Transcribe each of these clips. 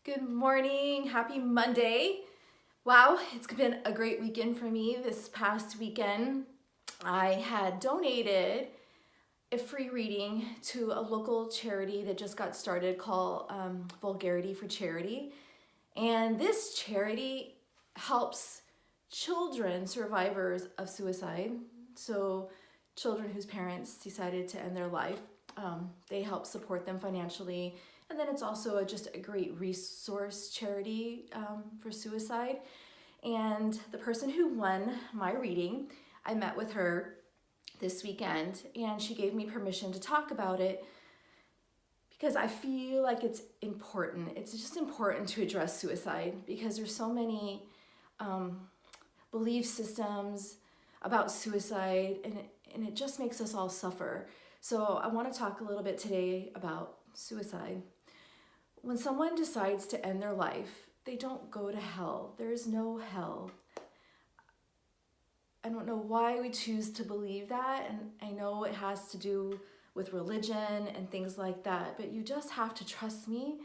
Good morning. Happy Monday. Wow, it's been a great weekend for me this past weekend. I had donated a free reading to a local charity that just got started called Vulgarity for Charity. And this charity helps children survivors of suicide. So children whose parents decided to end their life. They help support them financially. And then it's also just a great resource charity for suicide. And the person who won my reading, I met with her this weekend and she gave me permission to talk about it because I feel like it's important. It's just important to address suicide because there's so many belief systems about suicide and it just makes us all suffer. So I want to talk a little bit today about suicide. When someone decides to end their life, they don't go to hell. There is no hell. I don't know why we choose to believe that, and I know it has to do with religion and things like that, but you just have to trust me.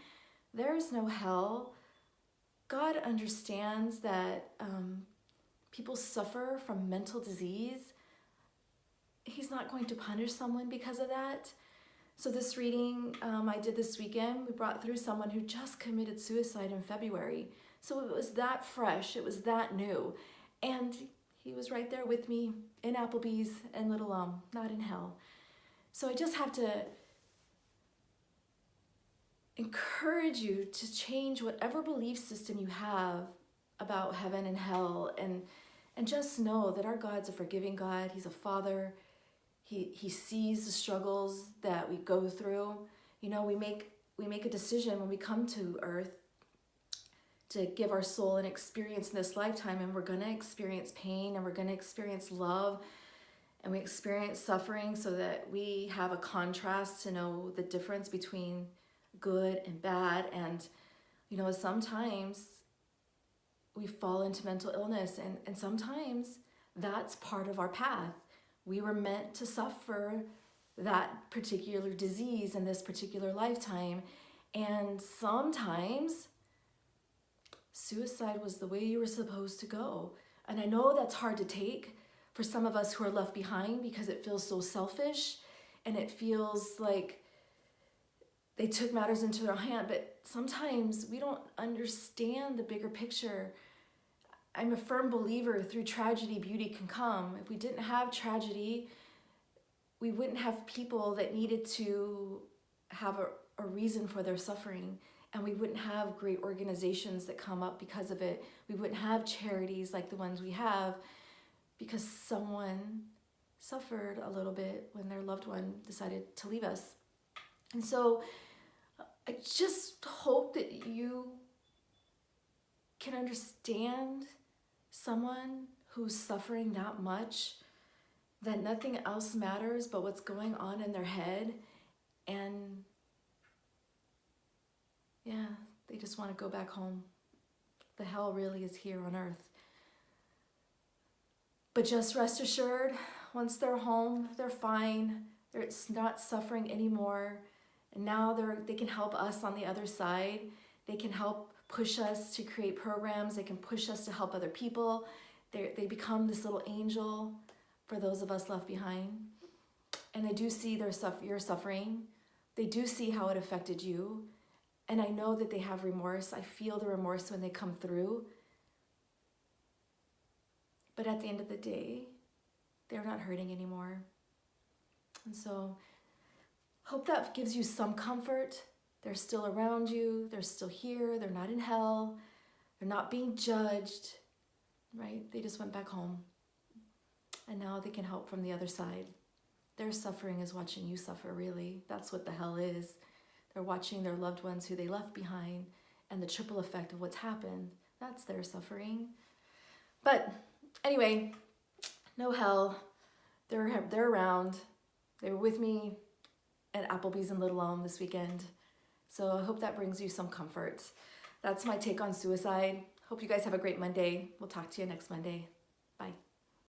There is no hell. God understands that people suffer from mental disease. He's not going to punish someone because of that. So this reading I did this weekend, we brought through someone who just committed suicide in February. So it was that fresh, it was that new. And he was right there with me in Applebee's and Little not in hell. So I just have to encourage you to change whatever belief system you have about heaven and hell and just know that our God's a forgiving God. He's a father. He sees the struggles that we go through. You know, we make a decision when we come to earth to give our soul an experience in this lifetime, and we're going to experience pain and we're going to experience love and we experience suffering so that we have a contrast to know the difference between good and bad. And, you know, sometimes we fall into mental illness and sometimes that's part of our path. We were meant to suffer that particular disease in this particular lifetime. And sometimes suicide was the way you were supposed to go. And I know that's hard to take for some of us who are left behind because it feels so selfish and it feels like they took matters into their hand. But sometimes we don't understand the bigger picture. I'm a firm believer through tragedy, beauty can come. If we didn't have tragedy, we wouldn't have people that needed to have a reason for their suffering. And we wouldn't have great organizations that come up because of it. We wouldn't have charities like the ones we have because someone suffered a little bit when their loved one decided to leave us. And so I just hope that you can understand someone who's suffering that much, that nothing else matters but what's going on in their head. And yeah, they just want to go back home. The hell really is here on earth. But just rest assured, once they're home, they're fine. They're not suffering anymore. And now they can help us on the other side. They can help push us to create programs. They can push us to help other people. They become this little angel for those of us left behind. And they do see your suffering. They do see how it affected you. And I know that they have remorse. I feel the remorse when they come through. But at the end of the day, they're not hurting anymore. And so, hope that gives you some comfort. They're still around you. They're still here. They're not in hell. They're not being judged, right? They just went back home. And now they can help from the other side. Their suffering is watching you suffer, really. That's what the hell is. They're watching their loved ones who they left behind and the triple effect of what's happened. That's their suffering. But anyway, no hell. They're around. They were with me at Applebee's in Little Elm this weekend. So I hope that brings you some comfort. That's my take on suicide. Hope you guys have a great Monday. We'll talk to you next Monday.